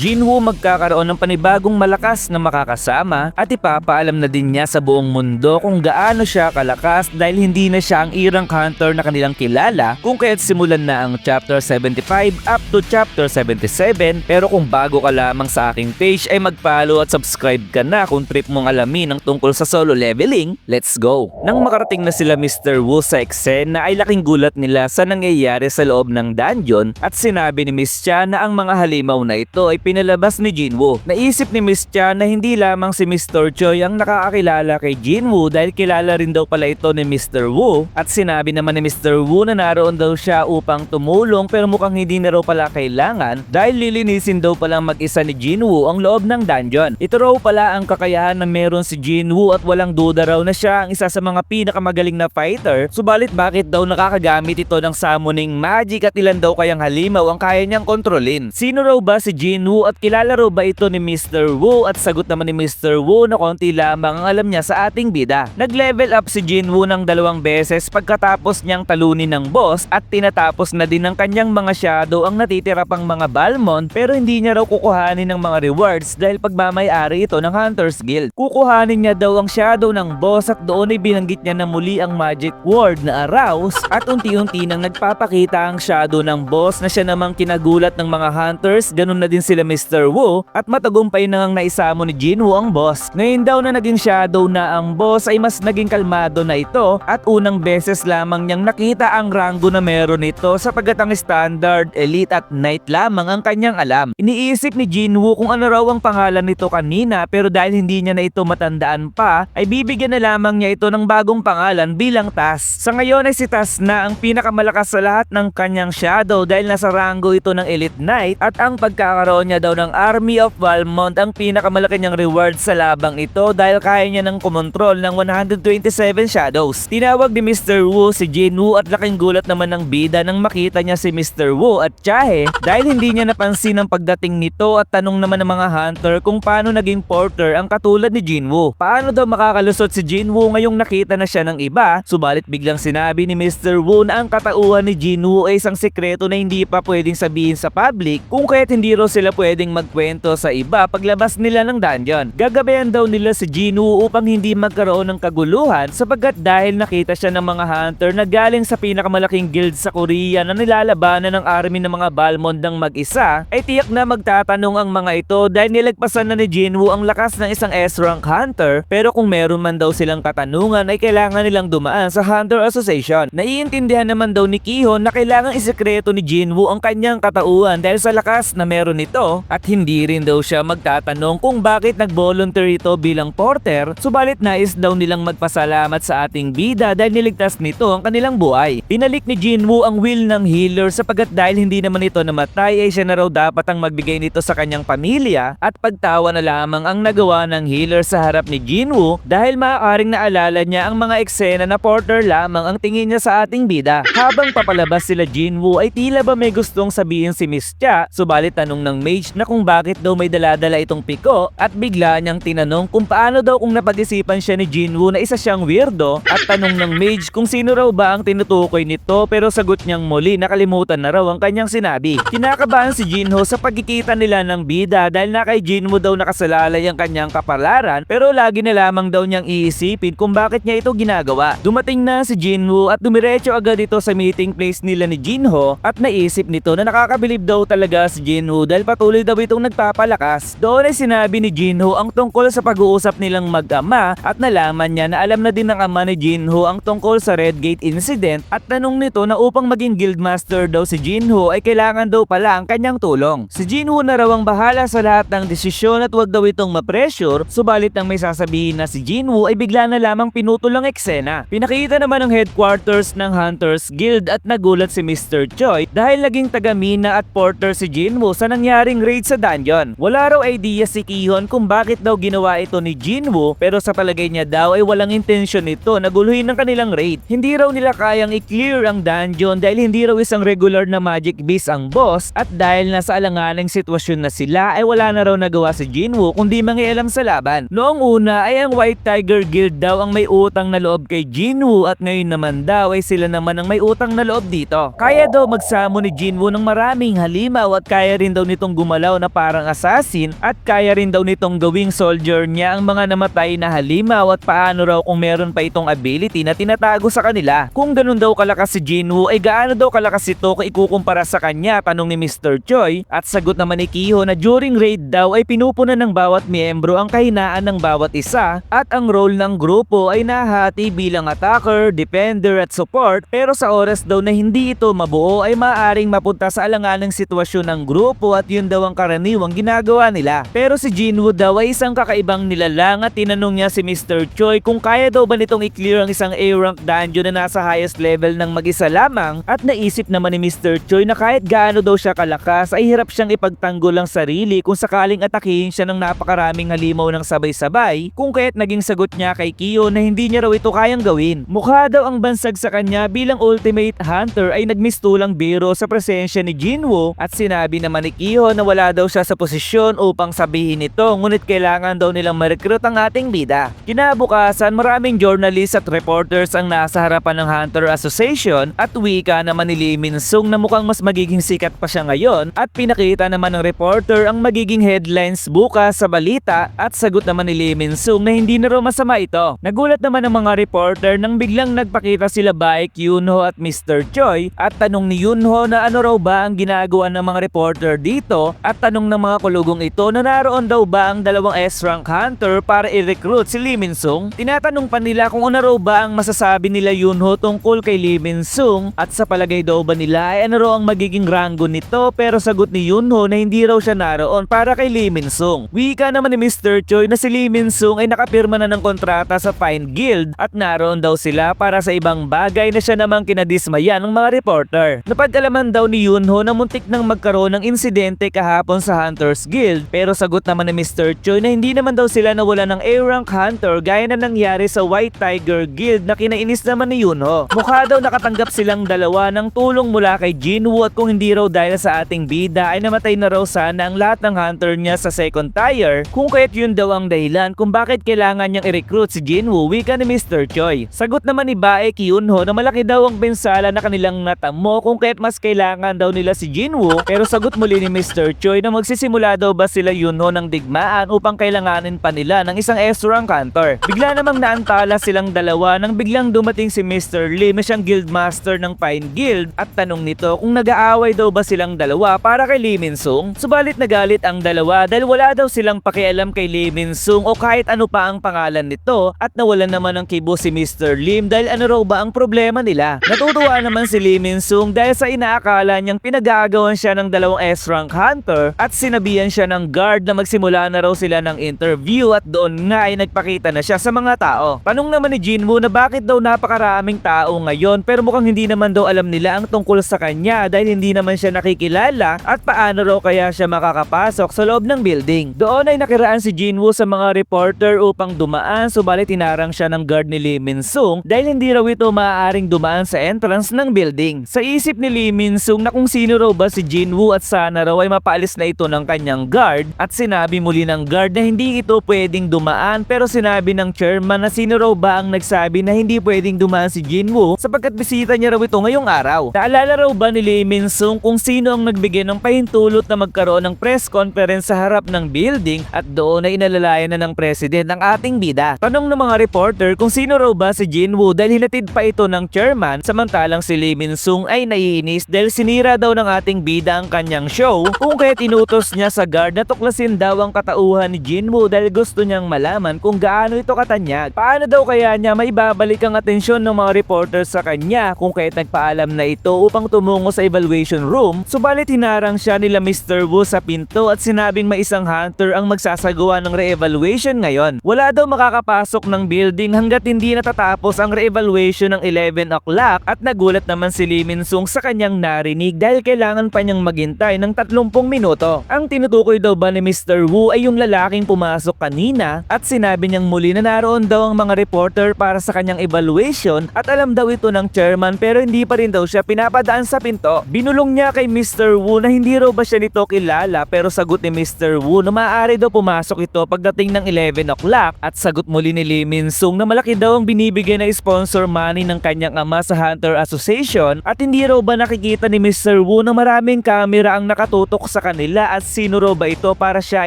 Jinwoo magkakaroon ng panibagong malakas na makakasama at ipapaalam na din niya sa buong mundo kung gaano siya kalakas dahil hindi na siya ang irang hunter na kanilang kilala kung kaya't simulan na ang chapter 75 up to chapter 77. Pero kung bago ka lamang sa aking page ay mag-follow at subscribe ka na kung trip mong alamin ang tungkol sa solo leveling. Let's go! Nang makarating na sila Mr. Wu sa eksena ay laking gulat nila sa nangyayari sa loob ng dungeon at sinabi ni Miss Cha na ang mga halimaw na ito ay pinalabas ni Jinwoo. Naisip ni Miss Cha na hindi lamang si Mr. Choi ang nakakakilala kay Jinwoo dahil kilala rin daw pala ito ni Mr. Wu at sinabi naman ni Mr. Wu na naroon daw siya upang tumulong pero mukhang hindi na raw pala kailangan dahil lilinisin daw palang mag-isa ni Jinwoo ang loob ng dungeon. Ito raw pala ang kakayahan na meron si Jinwoo at walang duda raw na siya ang isa sa mga pinakamagaling na fighter. Subalit bakit daw nakakagamit ito ng summoning magic at ilan daw kayang halimaw ang kaya niyang kontrolin? Sino raw ba si Jinwoo at kilala raw ba ito ni Mr. Wu? At sagot naman ni Mr. Wu na konti lamang ang alam niya sa ating bida. Nag-level up si Jinwoo ng 2 beses pagkatapos niyang talunin ng boss at tinatapos na din ng kanyang mga shadow ang natitira pang mga Balmond pero hindi niya raw kukuhanin ng mga rewards dahil pagmamay-ari ito ng Hunter's Guild. Kukuhanin niya daw ang shadow ng boss at doon ay binanggit niya na muli ang magic word na arouse at unti-unti nang nagpapakita ang shadow ng boss na siya namang kinagulat ng mga hunters. Ganun na din sila Mr. Wu at matagumpay na ngang naisamo ni Jinwoo ang boss. Ngayon daw na naging shadow na ang boss ay mas naging kalmado na ito at unang beses lamang niyang nakita ang rango na meron ito sapagkat ang standard, elite at knight lamang ang kanyang alam. Iniisip ni Jinwoo kung ano raw ang pangalan nito kanina pero dahil hindi niya na ito matandaan pa ay bibigyan na lamang niya ito ng bagong pangalan bilang Tas. Sa ngayon ay si Tas na ang pinakamalakas sa lahat ng kanyang shadow dahil nasa rango ito ng elite knight at ang pagkakaroon niya daw ng Army of Balmond ang pinakamalaki niyang reward sa labang ito dahil kaya niya ng kumontrol ng 127 shadows. Tinawag ni Mr. Wu si Jinwoo at laking gulat naman ng bida nang makita niya si Mr. Wu at Chahe dahil hindi niya napansin ang pagdating nito at tanong naman ng mga hunter kung paano naging porter ang katulad ni Jinwoo. Paano daw makakalusot si Jinwoo ngayong nakita na siya ng iba? Subalit biglang sinabi ni Mr. Wu na ang katauhan ni Jinwoo ay isang sekreto na hindi pa pwedeng sabihin sa public kung kaya't hindi raw sila pwedeng magkwento sa iba paglabas nila ng dungeon. Gagabayan daw nila si Jinwoo upang hindi magkaroon ng kaguluhan sapagkat dahil nakita siya ng mga hunter na galing sa pinakamalaking guild sa Korea na nilalabanan ng army ng mga Balmond ng mag-isa ay tiyak na magtatanong ang mga ito dahil nilagpasan na ni Jinwoo ang lakas ng isang S-rank hunter pero kung meron man daw silang katanungan ay kailangan nilang dumaan sa Hunter Association. Naiintindihan naman daw ni Kihon na kailangang isekreto ni Jinwoo ang kanyang katauhan dahil sa lakas na meron nito at hindi rin daw siya magtatanong kung bakit nag-volunteer ito bilang porter. Subalit nais daw nilang magpasalamat sa ating bida dahil niligtas nito ang kanilang buhay. Pinalik ni Jinwoo ang will ng healer sapagkat dahil hindi naman ito namatay ay siya na raw dapat ang magbigay nito sa kanyang pamilya at pagtawa na lamang ang nagawa ng healer sa harap ni Jinwoo dahil maaaring naalala niya ang mga eksena na porter lamang ang tingin niya sa ating bida. Habang papalabas sila Jinwoo ay tila ba may gustong sabihin si Miss Cha subalit tanong ng mage na kung bakit daw may daladala itong piko at bigla niyang tinanong kung paano daw kung napag-isipan siya ni Jinwoo na isa siyang weirdo at tanong ng mage kung sino raw ba ang tinutukoy nito pero sagot niyang muli nakalimutan na raw ang kanyang sinabi. Kinakabahan si Jinho sa pagkikita nila ng bida dahil na kay Jinwoo daw nakasalalay ang kanyang kapalaran pero lagi na lamang daw niyang iisipin kung bakit niya ito ginagawa. Dumating na si Jinwoo at dumiretso agad ito sa meeting place nila ni Jinho at naisip nito na nakakabilib daw talaga si Jinwoo dahil patuloy daw itong nagpapalakas. Doon ay sinabi ni Jinho ang tungkol sa pag-uusap nilang mag-ama at nalaman niya na alam na din ng ama ni Jinho ang tungkol sa Red Gate incident at tanong nito na upang maging guildmaster daw si Jinho ay kailangan daw pala ang kanyang tulong. Si Jinho na raw ang bahala sa lahat ng desisyon at wag daw itong ma-pressure subalit ang may sasabihin na si Jinho ay bigla na lamang pinutol ang eksena. Pinakita naman ang headquarters ng Hunters Guild at nagulat si Mr. Choi dahil naging taga-mina at porter si Jinwoo sa nangyaring raid sa dungeon. Wala raw idea si Kihon kung bakit daw ginawa ito ni Jinwoo pero sa palagay niya daw ay walang intensyon nito na guluhin ng kanilang raid. Hindi raw nila kayang i-clear ang dungeon dahil hindi raw isang regular na magic beast ang boss at dahil nasa alanganing sitwasyon na sila ay wala na raw nagawa si Jinwoo kundi mangialam sa laban. Noong una ay ang White Tiger Guild daw ang may utang na loob kay Jinwoo at ngayon naman daw ay sila naman ang may utang na loob dito. Kaya daw magsamo ni Jinwoo ng maraming halimaw at kaya rin daw nitong gumalaw na parang assassin at kaya rin daw nitong gawing soldier niya ang mga namatay na halimaw at paano raw kung meron pa itong ability na tinatago sa kanila. Kung ganun daw kalakas si Jinwoo ay gaano daw kalakas ito kung ikukumpara sa kanya, tanong ni Mr. Choi, at sagot naman ni Kiho na during raid daw ay pinupunan ng bawat miyembro ang kahinaan ng bawat isa at ang role ng grupo ay nahati bilang attacker, defender at support, pero sa oras daw na hindi ito mabuo ay maaaring mapunta sa alanganang sitwasyon ng grupo at yun daw ang karaniwang ginagawa nila. Pero si Jinwoo daw ay isang kakaibang nilalang at tinanong niya si Mr. Choi kung kaya daw ba nitong i-clear ang isang A-rank dungeon na nasa highest level ng mag-isa lamang, at naisip naman ni Mr. Choi na kahit gaano daw siya kalakas ay hirap siyang ipagtanggol ang sarili kung sakaling atakihin siya ng napakaraming halimaw ng sabay-sabay, kung kaya't naging sagot niya kay Kiho na hindi niya raw ito kayang gawin. Mukha daw ang bansag sa kanya bilang ultimate hunter ay nagmistulang biro sa presensya ni Jinwoo, at sinabi naman ni Kiho na wala daw siya sa posisyon upang sabihin ito, ngunit kailangan daw nilang ma-recruit ang ating bida. Kinabukasan, maraming journalists at reporters ang nasa harapan ng Hunter Association at wika naman ni Lee Min-sung na mukhang mas magiging sikat pa siya ngayon, at pinakita naman ng reporter ang magiging headlines bukas sa balita, at sagot naman ni Lee Min-sung na hindi na raw masama ito. Nagulat naman ang mga reporter nang biglang nagpakita sila Baek, Yunho at Mr. Choi at tanong ni Yunho na ano raw ba ang ginagawa ng mga reporter dito, at tanong ng mga kulugong ito na naroon daw ba ang dalawang S-rank hunter para i-recruit si Lee Min-sung. Tinatanong pa nila kung ano raw ba ang masasabi nila Yunho tungkol kay Lee Min-sung at sa palagay daw ba nila ay ano raw ang magiging rango nito, pero sagot ni Yunho na hindi raw siya naroon para kay Lee Min-sung. Wika naman ni Mr. Choi na si Lee Min-sung ay nakapirma na ng kontrata sa Fine Guild at naroon daw sila para sa ibang bagay na siya namang kinadismaya ng mga reporter. Napag-alaman daw ni Yunho na muntik nang magkaroon ng insidente kahapon sa Hunters Guild, pero sagot naman ni Mr. Choi na hindi naman daw sila nawala ng A-rank hunter gaya na nangyari sa White Tiger Guild na kinainis naman ni Yunho. Mukha daw nakatanggap silang dalawa ng tulong mula kay Jinwoo, at kung hindi raw dahil sa ating bida ay namatay na raw sana ang lahat ng hunter niya sa second tier, kung kaya't yun daw ang dahilan kung bakit kailangan niyang i-recruit si Jinwoo, wika ni Mr. Choi. Sagot naman ni Baek Yunho na malaki daw ang bensala na kanilang natamo kung kaya't mas kailangan daw nila si Jinwoo, pero sagot muli ni Mr. Choi na magsisimula daw ba sila Yunho ng digmaan upang kailanganin pa nila ng isang S-rank hunter. Bigla namang naantala silang dalawa nang biglang dumating si Mr. Lim na siyang guildmaster ng Fine Guild at tanong nito kung nag-aaway daw ba silang dalawa para kay Lee Min-sung. Subalit nagalit ang dalawa dahil wala daw silang pakialam kay Lee Min-sung o kahit ano pa ang pangalan nito, at nawalan naman ng kibo si Mr. Lim dahil ano raw ba ang problema nila. Natutuwa naman si Lee Min-sung dahil sa inaakala niyang pinag-aagawan siya ng dalawang S-rank hunter at sinabihan siya ng guard na magsimula na raw sila ng interview, at doon nga ay nagpakita na siya sa mga tao. Tanong naman ni Jinwoo na bakit daw napakaraming tao ngayon pero mukhang hindi naman daw alam nila ang tungkol sa kanya dahil hindi naman siya nakikilala, at paano raw kaya siya makakapasok sa loob ng building. Doon ay nakiraan si Jinwoo sa mga reporter upang dumaan, subalit tinarang siya ng guard ni Lee Min-sung dahil hindi raw ito maaaring dumaan sa entrance ng building. Sa isip ni Lee Min-sung na kung sino raw ba si Jinwoo at sana raw ay mapaalis na ito ng kanyang guard, at sinabi muli ng guard na hindi ito pwedeng dumaan, pero sinabi ng chairman na sino raw ba ang nagsabi na hindi pwedeng dumaan si Jinwoo sapagkat bisita niya raw ito ngayong araw. Naalala raw ba ni Lee Min-sung kung sino ang nagbigay ng pahintulot na magkaroon ng press conference sa harap ng building, at doon ay inalalayan na ng president ang ating bida. Tanong ng mga reporter kung sino raw ba si Jinwoo dahil hinatid pa ito ng chairman, samantalang si Lee Min-sung ay naiinis dahil sinira daw ng ating bida ang kanyang show, kung kaya tinutos niya sa guard na tuklasin daw ang katauhan ni Jinwoo dahil gusto niyang malaman kung gaano ito katanyag. Paano daw kaya niya maibabalik ang atensyon ng mga reporter sa kanya, kung kaya't nagpaalam na ito upang tumungo sa evaluation room, subalit hinarang siya nila Mr. Wu sa pinto at sinabing may isang hunter ang magsasagawa ng re-evaluation ngayon. Wala daw makakapasok ng building hanggat hindi natatapos ang re-evaluation ng 11 o'clock, at nagulat naman si Lee Min-sung sa kanyang narinig dahil kailangan pa niyang maghintay ng 30 minuto. Ang tinutukoy daw ba ni Mr. Wu ay yung lalaking pumasok kanina, at sinabi niyang muli na naroon daw ang mga reporter para sa kanyang evaluation at alam daw ito ng chairman, pero hindi pa rin daw siya pinapadaan sa pinto. Binulong niya kay Mr. Wu na hindi raw ba siya nito kilala, pero sagot ni Mr. Wu na maaari daw pumasok ito pagdating ng 11 o'clock, at sagot muli ni Lee Min-sung na malaki daw ang binibigay na sponsor money ng kanyang ama sa Hunter Association, at hindi raw ba nakikita ni Mr. Wu na maraming camera ang nakatutok sa kanila at sino raw ba ito para siya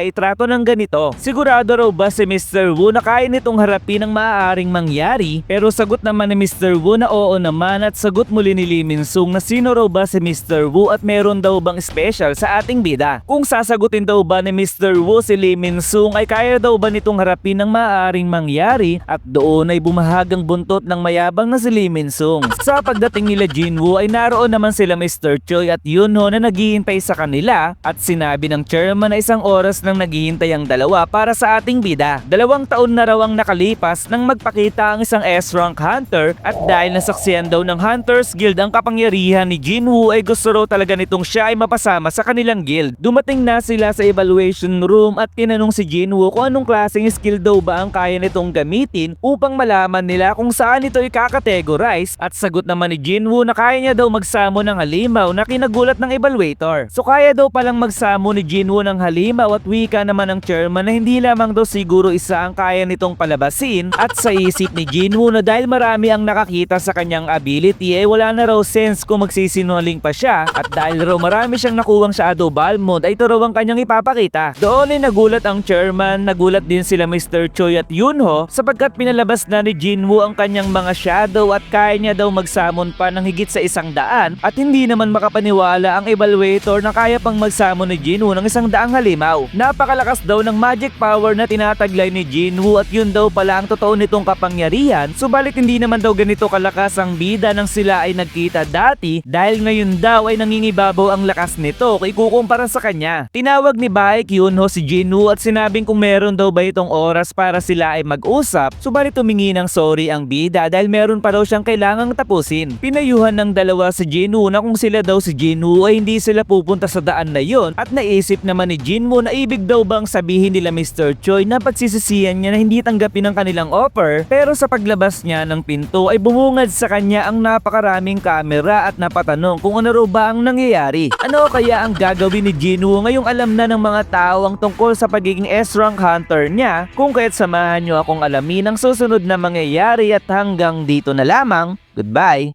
itrato ng ganito. Sigurado raw ba si Mr. Wu na kaya nitong harapin ang maaaring mangyari? Pero sagot naman ni Mr. Wu na oo naman at sagot muli ni Lee Min-sung na sino raw ba si Mr. Wu at meron daw bang special sa ating bida. Kung sasagutin daw ba ni Mr. Wu si Lee Min-sung ay kaya daw ba nitong harapin ang maaaring mangyari at doon ay bumahagang buntot ng mayabang na si Lee Min-sung. Sa pagdating nila Jinwoo ay naroon naman sila Mr. Choi at Yunho na naghihintay sa kanila at sinabi ng chairman na 1 oras nang naghihintay ang dalawa para sa ating bida. 2 taon na raw ang nakalipas nang magpakita ang isang S-rank hunter at dahil nasaksihan daw ng Hunters Guild ang kapangyarihan ni Jinwoo ay gusto raw talaga nitong siya ay mapasama sa kanilang guild. Dumating na sila sa evaluation room at tinanong si Jinwoo kung anong klaseng skill daw ba ang kaya nitong gamitin upang malaman nila kung saan ito ikakategorize at sagot naman ni Jinwoo na kaya niya daw magsamo ng halimaw na kinagulat ng evaluator. So kaya daw palang magsamo ni Jinwoo ng halimaw at wika naman ng chairman na hindi lamang daw siguro isa ang kaya nitong palabasin at sa isip ni Jinwoo na dahil marami ang nakakita sa kanyang ability ay wala na raw sense kung magsisinungaling pa siya at dahil raw marami siyang nakuwang shadow ball mode ay ito raw ang kanyang ipapakita. Doon ay nagulat ang chairman, nagulat din sila Mr. Choi at Yunho sapagkat pinalabas na ni Jinwoo ang kanyang mga shadow at kaya niya daw magsamon pa ng higit sa 100 at hindi naman makapaniwala ang evaluator na kaya pang magsamon ni Jinwoo ng 100 halimaw. Napakalakas daw ng magic power na tinataglay ni Jinwoo at yun daw pala ang totoo nitong kapangyarihan, subalit hindi naman daw ganito kalakas ang bida nang sila ay nagkita dati dahil ngayon daw ay nangingibabaw ang lakas nito kung ikukumpara sa kanya. Tinawag ni Baek Yunho si Jinwoo at sinabing kung meron daw ba itong oras para sila ay mag-usap, subalit tumingi ng sorry ang bida dahil meron pa daw siyang kailangang tapusin. Pinayuhan ng dalawa si Jinwoo na kung sila daw si Jinwoo ay hindi sila pupunta sa daan na yon at naisip naman ni Jinwoo na ibig daw bang sabihin nila Mr. Choi na pagsisisihan niya na hindi tanggapin ang kanilang offer, pero sa paglabas niya ng pinto ay bumungad sa kanya ang napakaraming kamera at napatanong kung ano raw ba ang nangyayari. Ano kaya ang gagawin ni Jinwoo ngayong alam na ng mga tao ang tungkol sa pagiging S-rank hunter niya? Kung kaya't samahan niyo akong alamin ang susunod na mangyayari at hanggang dito na lamang. Goodbye!